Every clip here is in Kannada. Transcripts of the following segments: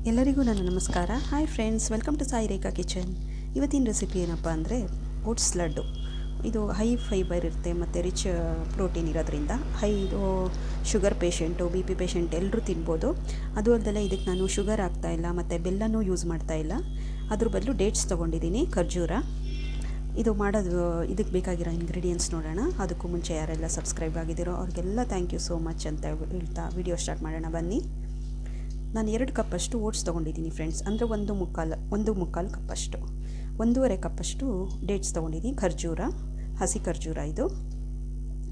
ಎಲ್ಲರಿಗೂ ನನ್ನ ನಮಸ್ಕಾರ. Hi friends, welcome to Sai Rekha kitchen. ಇವತ್ತಿನ ರೆಸಿಪಿ ಏನಪ್ಪ ಅಂದರೆ ಓಟ್ಸ್ ಲಡ್ಡು. ಇದು ಹೈ ಫೈಬರ್ ಇರುತ್ತೆ ಮತ್ತು ರಿಚ್ ಪ್ರೋಟೀನ್ ಇರೋದ್ರಿಂದ ಇದು sugar patient, B P patient ಎಲ್ಲರೂ ತಿನ್ಬೋದು. ಅದು ಅಲ್ಲದೆ ಇದಕ್ಕೆ ನಾನು ಶುಗರ್ ಹಾಕ್ತಾಯಿಲ್ಲ ಮತ್ತು ಬೆಲ್ಲನೂ ಯೂಸ್ ಮಾಡ್ತಾಯಿಲ್ಲ. ಅದ್ರ ಬದಲು ಡೇಟ್ಸ್ ತೊಗೊಂಡಿದ್ದೀನಿ, ಖರ್ಜೂರ. ಇದು ಮಾಡೋದು ಇದಕ್ಕೆ ಬೇಕಾಗಿರೋ ಇಂಗ್ರೀಡಿಯೆಂಟ್ಸ್ ನೋಡೋಣ. ಅದಕ್ಕೂ ಮುಂಚೆ ಯಾರೆಲ್ಲ ಸಬ್ಸ್ಕ್ರೈಬ್ ಆಗಿದ್ದೀರೋ ಅವ್ರಿಗೆಲ್ಲ ಥ್ಯಾಂಕ್ ಯು ಸೋ ಮಚ್ ಅಂತ ಹೇಳ್ತಾ ವಿಡಿಯೋ ಸ್ಟಾರ್ಟ್ ಮಾಡೋಣ ಬನ್ನಿ. ನಾನು 2 ಕಪ್ಪಷ್ಟು ಓಟ್ಸ್ ತೊಗೊಂಡಿದ್ದೀನಿ ಫ್ರೆಂಡ್ಸ್, ಅಂದರೆ ಒಂದು ಮುಕ್ಕಾಲು ಕಪ್ಪಷ್ಟು, 1.5 ಕಪ್ಪಷ್ಟು ಡೇಟ್ಸ್ ತೊಗೊಂಡಿದ್ದೀನಿ, ಖರ್ಜೂರ, ಹಸಿ ಖರ್ಜೂರ ಇದು.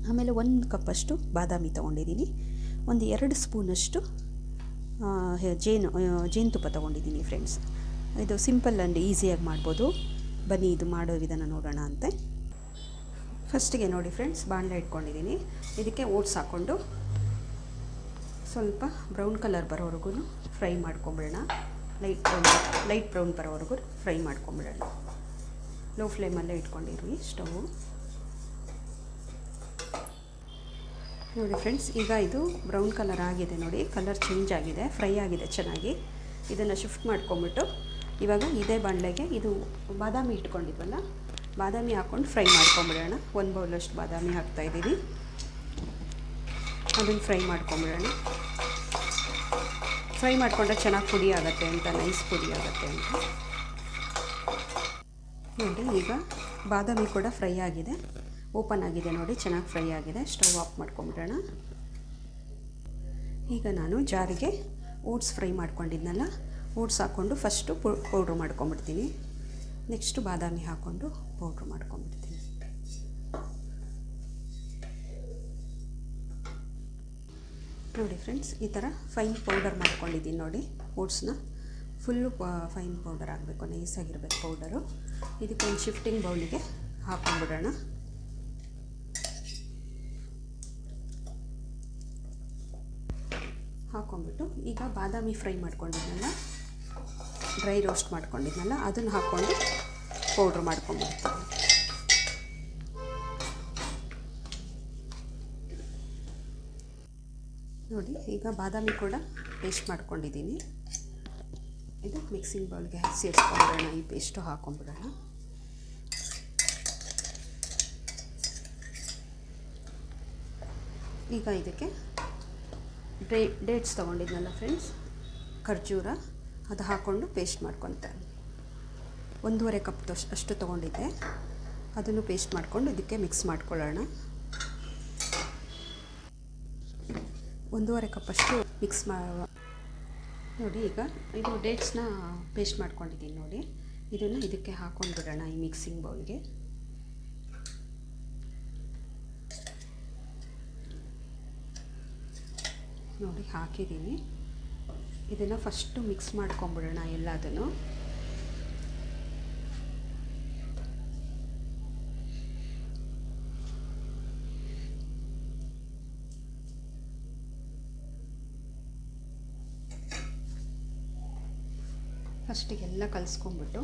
ಆಮೇಲೆ 1 ಕಪ್ಪಷ್ಟು ಬಾದಾಮಿ ತೊಗೊಂಡಿದ್ದೀನಿ, ಒಂದು 2 ಸ್ಪೂನಷ್ಟು ಜೇನುತುಪ್ಪ ತೊಗೊಂಡಿದ್ದೀನಿ ಫ್ರೆಂಡ್ಸ್. ಇದು ಸಿಂಪಲ್ ಆ್ಯಂಡ್ ಈಸಿಯಾಗಿ ಮಾಡ್ಬೋದು. ಬನ್ನಿ ಇದು ಮಾಡೋ ವಿಧಾನ ನೋಡೋಣ ಅಂತೆ. ಫಸ್ಟಿಗೆ ನೋಡಿ ಫ್ರೆಂಡ್ಸ್, ಬಾಣಲೆ ಇಟ್ಕೊಂಡಿದ್ದೀನಿ. ಇದಕ್ಕೆ ಓಟ್ಸ್ ಹಾಕ್ಕೊಂಡು ಸ್ವಲ್ಪ ಬ್ರೌನ್ ಕಲರ್ ಬರೋವರೆಗೂ ಫ್ರೈ ಮಾಡ್ಕೊಂಬಿಡೋಣ. ಲೈಟ್ ಬ್ರೌನ್ ಬರೋವರೆಗೂ ಫ್ರೈ ಮಾಡ್ಕೊಂಬಿಡೋಣ. ಲೋ ಫ್ಲೇಮಲ್ಲೇ ಇಟ್ಕೊಂಡಿರ್ವಿ ಸ್ಟವ್. ನೋಡಿ ಫ್ರೆಂಡ್ಸ್, ಈಗ ಇದು ಬ್ರೌನ್ ಕಲರ್ ಆಗಿದೆ ನೋಡಿ, ಕಲರ್ ಚೇಂಜ್ ಆಗಿದೆ, ಫ್ರೈ ಆಗಿದೆ ಚೆನ್ನಾಗಿ. ಇದನ್ನು ಶಿಫ್ಟ್ ಮಾಡ್ಕೊಂಬಿಟ್ಟು ಇವಾಗ ಇದೇ ಬಾಣಲೆಗೆ ಇದು ಬಾದಾಮಿ ಇಟ್ಕೊಂಡಿದ್ವಲ್ಲ, ಬಾದಾಮಿ ಹಾಕ್ಕೊಂಡು ಫ್ರೈ ಮಾಡ್ಕೊಂಬಿಡೋಣ. 1 ಬೌಲಷ್ಟು ಬಾದಾಮಿ ಹಾಕ್ತಾಯಿದ್ದೀನಿ, ಅದನ್ನು ಫ್ರೈ ಮಾಡ್ಕೊಂಬಿಡೋಣ. ಫ್ರೈ ಮಾಡಿಕೊಂಡ್ರೆ ಚೆನ್ನಾಗಿ ಪುಡಿ ಆಗುತ್ತೆ ಅಂತ, ನೈಸ್ ಪುಡಿ ಆಗುತ್ತೆ ಅಂತ ನೋಡಿ. ಈಗ ಬಾದಾಮಿ ಕೂಡ ಫ್ರೈ ಆಗಿದೆ, ಓಪನ್ ಆಗಿದೆ ನೋಡಿ, ಚೆನ್ನಾಗಿ ಫ್ರೈ ಆಗಿದೆ. ಸ್ಟವ್ ಆಫ್ ಮಾಡ್ಕೊಂಬಿಡೋಣ. ಈಗ ನಾನು ಜಾರಿಗೆ ಓಟ್ಸ್ ಫ್ರೈ ಮಾಡ್ಕೊಂಡಿದ್ನಲ್ಲ, ಓಟ್ಸ್ ಹಾಕ್ಕೊಂಡು ಫಸ್ಟು ಪೌಡ್ರ್ ಮಾಡ್ಕೊಂಬಿಡ್ತೀನಿ. ನೆಕ್ಸ್ಟು ಬಾದಾಮಿ ಹಾಕ್ಕೊಂಡು ಪೌಡ್ರ್ ಮಾಡ್ಕೊಂಬಿಡ್ತೀನಿ. ನೋಡಿ ಫ್ರೆಂಡ್ಸ್, ಈ ಥರ ಫೈನ್ ಪೌಡರ್ ಮಾಡ್ಕೊಂಡಿದ್ದೀನಿ ನೋಡಿ. ಓಟ್ಸ್ನ ಫುಲ್ಲು ಫೈನ್ ಪೌಡರ್ ಆಗಬೇಕು, ನೈಸಾಗಿರ್ಬೇಕು ಪೌಡರು. ಇದಕ್ಕೊಂದು ಶಿಫ್ಟಿಂಗ್ ಬೌಲಿಗೆ ಹಾಕ್ಕೊಂಬಿಡೋಣ. ಹಾಕ್ಕೊಂಬಿಟ್ಟು ಈಗ ಬಾದಾಮಿ ಫ್ರೈ ಮಾಡ್ಕೊಂಡಿದ್ನಲ್ಲ, ಡ್ರೈ ರೋಸ್ಟ್ ಮಾಡ್ಕೊಂಡಿದ್ನಲ್ಲ, ಅದನ್ನು ಹಾಕ್ಕೊಂಡು ಪೌಡ್ರ್ ಮಾಡ್ಕೊಂಬಿಡ್ತೀನಿ. ನೋಡಿ, ಈಗ ಬಾದಾಮಿ ಕೂಡ ಪೇಸ್ಟ್ ಮಾಡ್ಕೊಂಡಿದ್ದೀನಿ. ಇದು ಮಿಕ್ಸಿಂಗ್ ಬೌಲ್ಗೆ ಸೇರಿಸ್ಕೊಂಬಿಡೋಣ. ಈ ಪೇಸ್ಟು ಹಾಕ್ಕೊಂಬಿಡೋಣ. ಈಗ ಇದಕ್ಕೆ ಡೇಟ್ಸ್ ತೊಗೊಂಡಿದ್ನಲ್ಲ ಫ್ರೆಂಡ್ಸ್, ಖರ್ಜೂರ, ಅದು ಹಾಕ್ಕೊಂಡು ಪೇಸ್ಟ್ ಮಾಡ್ಕೊತೇನೆ. 1.5 ಕಪ್ ಅಷ್ಟು ತೊಗೊಂಡಿದ್ದೆ, ಅದನ್ನು ಪೇಸ್ಟ್ ಮಾಡಿಕೊಂಡು ಇದಕ್ಕೆ ಮಿಕ್ಸ್ ಮಾಡ್ಕೊಳ್ಳೋಣ. 1.5 ಕಪ್ಪಷ್ಟು ಮಿಕ್ಸ್ ನೋಡಿ. ಈಗ ಇದು ಡೇಟ್ಸ್ನ ಪೇಸ್ಟ್ ಮಾಡ್ಕೊಂಡಿದ್ದೀನಿ ನೋಡಿ, ಇದನ್ನು ಇದಕ್ಕೆ ಹಾಕ್ಕೊಂಡು ಬಿಡೋಣ ಈ ಮಿಕ್ಸಿಂಗ್ ಬೌಲ್ಗೆ. ನೋಡಿ ಹಾಕಿದ್ದೀನಿ. ಇದನ್ನು ಫಸ್ಟು ಮಿಕ್ಸ್ ಮಾಡ್ಕೊಂಬಿಡೋಣ ಎಲ್ಲದನ್ನು. ಫಸ್ಟಿಗೆಲ್ಲ ಕಲಿಸ್ಕೊಂಬಿಟ್ಟು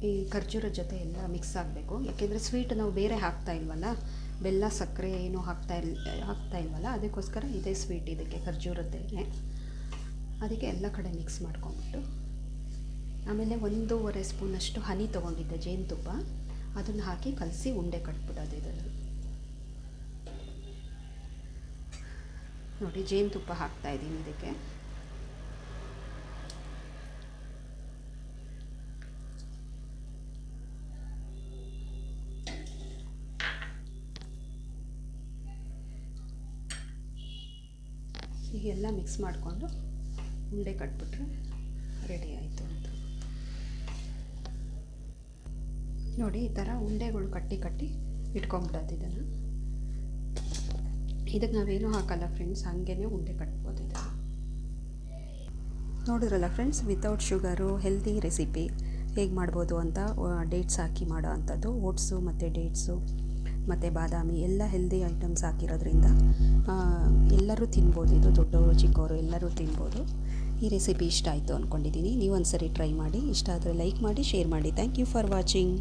ಈ ಖರ್ಜೂರ ಜೊತೆ ಎಲ್ಲ ಮಿಕ್ಸ್ ಆಗಬೇಕು. ಯಾಕೆಂದರೆ ಸ್ವೀಟ್ ನಾವು ಬೇರೆ ಹಾಕ್ತಾ ಇಲ್ವಲ್ಲ, ಬೆಲ್ಲ ಸಕ್ಕರೆ ಏನೂ ಹಾಕ್ತಾ ಇಲ್ವಲ್ಲ, ಅದಕ್ಕೋಸ್ಕರ ಇದೇ ಸ್ವೀಟ್ ಇದಕ್ಕೆ ಖರ್ಜೂರದ್ದೇನೆ. ಅದಕ್ಕೆ ಎಲ್ಲ ಕಡೆ ಮಿಕ್ಸ್ ಮಾಡ್ಕೊಂಬಿಟ್ಟು ಆಮೇಲೆ 1.5 ಸ್ಪೂನಷ್ಟು ಹನಿ ತೊಗೊಂಡಿದ್ದೆ, ಜೇನುತುಪ್ಪ, ಅದನ್ನು ಹಾಕಿ ಕಲಸಿ ಉಂಡೆ ಕಟ್ಬಿಡೋದು. ಇದನ್ನು ನೋಡಿ, ಜೇನುತುಪ್ಪ ಹಾಕ್ತಾಯಿದ್ದೀನಿ ಇದಕ್ಕೆ. ಹೀಗೆಲ್ಲ ಮಿಕ್ಸ್ ಮಾಡಿಕೊಂಡು ಉಂಡೆ ಕಟ್ಬಿಟ್ರೆ ರೆಡಿ ಆಯಿತು ಅಂತ ನೋಡಿ. ಈ ಥರ ಉಂಡೆಗಳು ಕಟ್ಟಿ ಇಟ್ಕೊಂಬಿಡೋದು. ಇದಕ್ಕೆ ನಾವೇನೂ ಹಾಕಲ್ಲ ಫ್ರೆಂಡ್ಸ್, ಹಾಗೇ ಉಂಡೆ ಕಟ್ಬೋದು. ಇದನ್ನು ನೋಡಿದ್ರಲ್ಲ friends, without sugar healthy recipe ಹೇಗೆ ಮಾಡ್ಬೋದು ಅಂತ. ಡೇಟ್ಸ್ ಹಾಕಿ ಮಾಡೋ ಅಂಥದ್ದು, ಓಟ್ಸು ಮತ್ತು ಡೇಟ್ಸು ಮತ್ತು ಬಾದಾಮಿ ಎಲ್ಲ ಹೆಲ್ದಿ ಐಟಮ್ಸ್ ಹಾಕಿರೋದ್ರಿಂದ ಎಲ್ಲರೂ ತಿನ್ಬೋದು. ಇದು ದೊಡ್ಡವರು ಚಿಕ್ಕವರು ಎಲ್ಲರೂ ತಿನ್ಬೋದು. ಈ ರೆಸಿಪಿ ಇಷ್ಟ ಆಯಿತು ಅಂದ್ಕೊಂಡಿದ್ದೀನಿ. ನೀವು ಒಂದ್ಸರಿ ಟ್ರೈ ಮಾಡಿ. ಇಷ್ಟ ಆದರೆ ಲೈಕ್ ಮಾಡಿ, ಶೇರ್ ಮಾಡಿ. Thank you for watching.